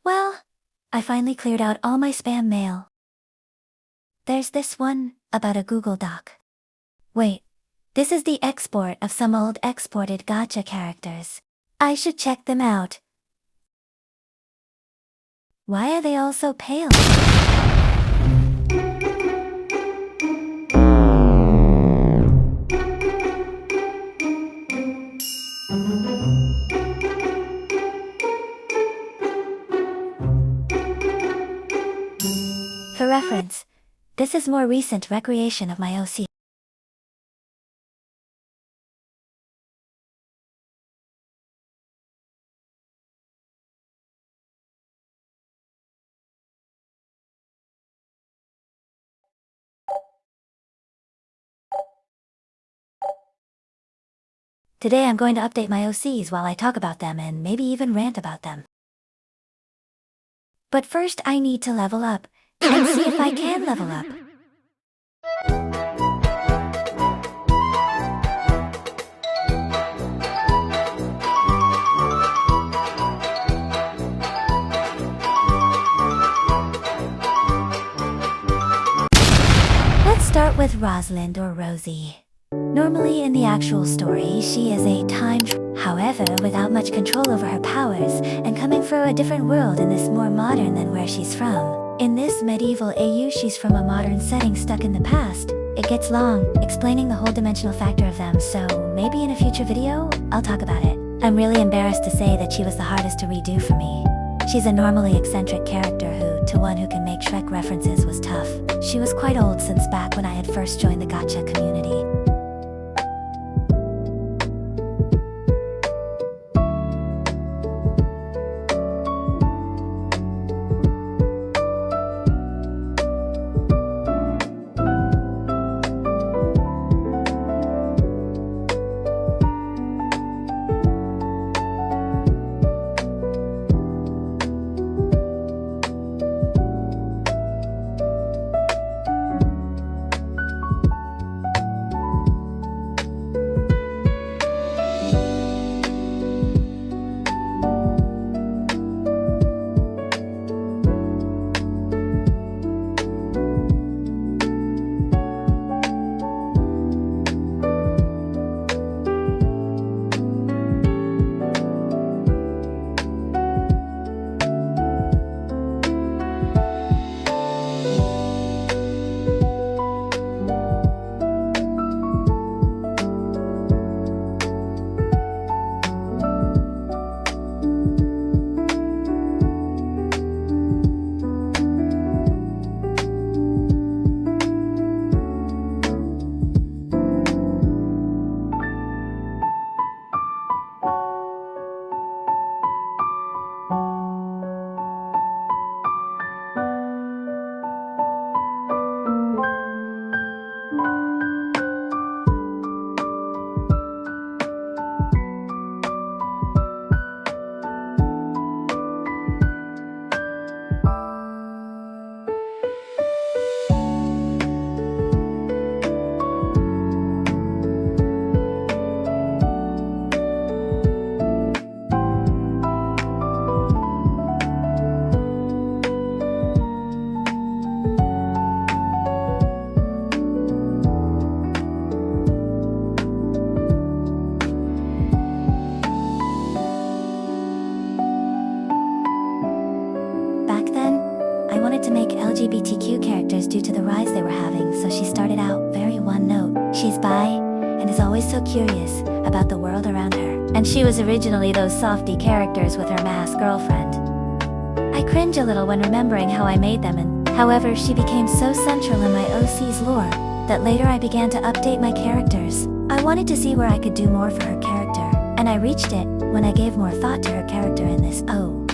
Well, I finally cleared out all my spam mail. There's this one, about a Google Doc. Wait, this is the export of some old exported Gacha characters. I should check them out. Why are they all so pale? For reference, this is more recent recreation of my OC. Today I'm going to update my OCs while I talk about them and maybe even rant about them. But first I need to level up, and see if I can level up. Let's start with Rosalind or Rosie. Normally in the actual story, she is a however, without much control over her powers, and coming from a different world in this more modern than where she's from. In this medieval AU, she's from a modern setting stuck in the past. It gets long, explaining the whole dimensional factor of them, so maybe in a future video, I'll talk about it. I'm really embarrassed to say that she was the hardest to redo for me. She's a normally eccentric character who, to one who can make Shrek references, was tough. She was quite old since back when I had first joined the Gacha community. LGBTQ characters due to the rise they were having, so she started out very one note. She's bi, and is always so curious about the world around her. And she was originally those softy characters with her masked girlfriend. I cringe a little when remembering how I made them, and however she became so central in my OC's lore, that later I began to update my characters. I wanted to see where I could do more for her character, and I reached it when I gave more thought to her character in this O.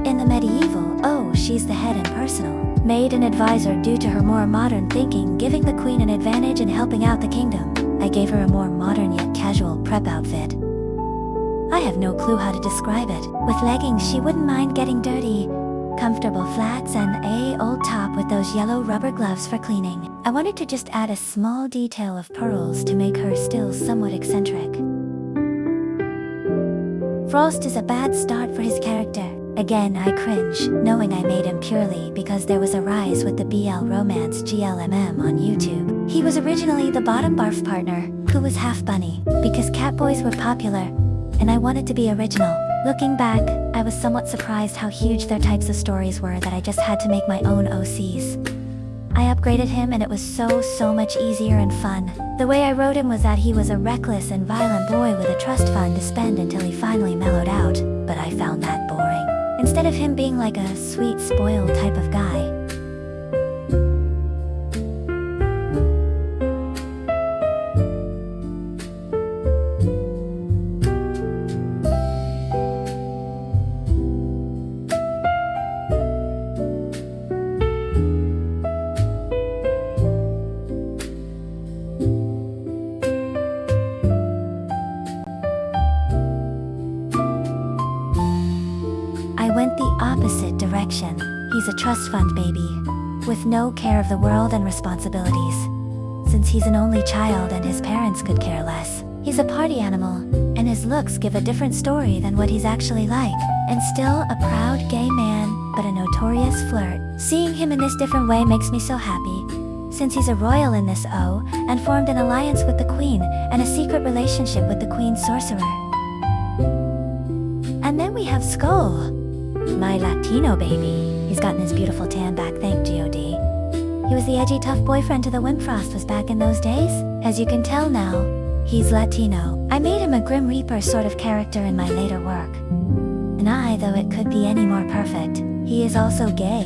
In the medieval O, she's the head and personal maid and advisor due to her more modern thinking, giving the queen an advantage in helping out the kingdom. I gave her a more modern yet casual prep outfit. I have no clue how to describe it. With leggings she wouldn't mind getting dirty, comfortable flats, and a old top with those yellow rubber gloves for cleaning. I wanted to just add a small detail of pearls to make her still somewhat eccentric. Frost is a bad start for his character. Again, I cringe, knowing I made him purely because there was a rise with the BL romance GLMM on YouTube. He was originally the bottom barf partner, who was half bunny, because catboys were popular, and I wanted to be original. Looking back, I was somewhat surprised how huge their types of stories were that I just had to make my own OCs. I upgraded him and it was so much easier and fun. The way I wrote him was that he was a reckless and violent boy with a trust fund to spend until he finally mellowed out, but I found that boring. Instead of him being like a sweet, spoiled type of guy. I went the opposite direction. He's a trust fund baby, with no care of the world and responsibilities. Since he's an only child and his parents could care less, he's a party animal, and his looks give a different story than what he's actually like. And still a proud gay man, but a notorious flirt. Seeing him in this different way makes me so happy, since he's a royal in this O, and formed an alliance with the queen, and a secret relationship with the queen's sorcerer. And then we have Skull, my Latino baby. He's gotten his beautiful tan back, thank God. He was the edgy tough boyfriend to the Wimfrost was back in those days. As you can tell now, he's Latino. I made him a Grim Reaper sort of character in my later work. And though it could be any more perfect, he is also gay,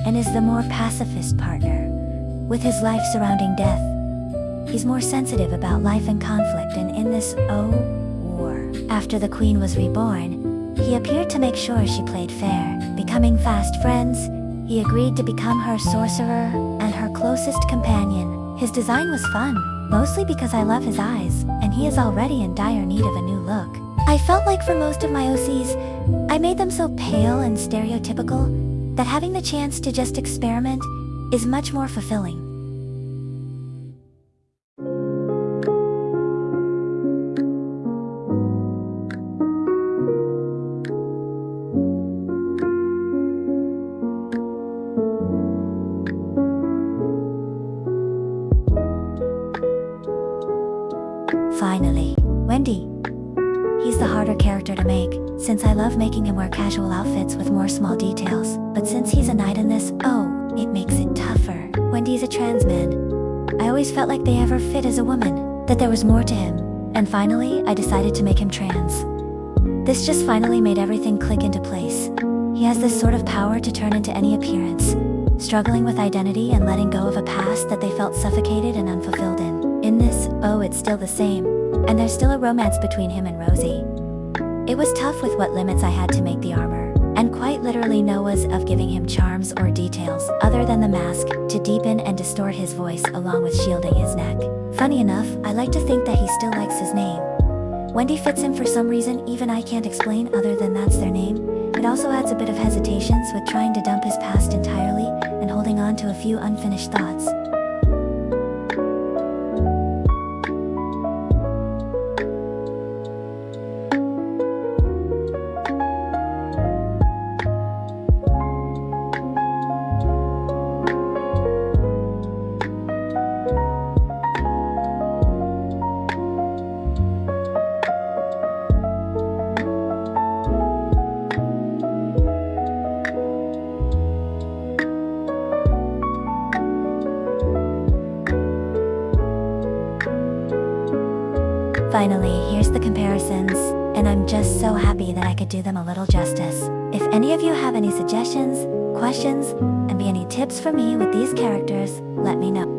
and is the more pacifist partner. With his life surrounding death, he's more sensitive about life and conflict, and in this war, after the queen was reborn, he appeared to make sure she played fair. Becoming fast friends, he agreed to become her sorcerer and her closest companion. His design was fun, mostly because I love his eyes, and he is already in dire need of a new look. I felt like for most of my OCs, I made them so pale and stereotypical that having the chance to just experiment is much more fulfilling. Finally, Wendy. He's the harder character to make, since I love making him wear casual outfits with more small details. But since he's a knight in this, it makes it tougher. Wendy's a trans man. I always felt like they ever fit as a woman, that there was more to him. And finally, I decided to make him trans. This just finally made everything click into place. He has this sort of power to turn into any appearance, struggling with identity and letting go of a past that they felt suffocated and unfulfilled in. In this, it's still the same, and there's still a romance between him and Rosie. It was tough with what limits I had to make the armor, and quite literally no was of giving him charms or details other than the mask to deepen and distort his voice along with shielding his neck. Funny enough, I like to think that he still likes his name. Wendy fits him for some reason even I can't explain other than that's their name. It also adds a bit of hesitations with trying to dump his past entirely and holding on to a few unfinished thoughts. Finally, here's the comparisons, and I'm just so happy that I could do them a little justice. If any of you have any suggestions, questions, and any tips for me with these characters, let me know.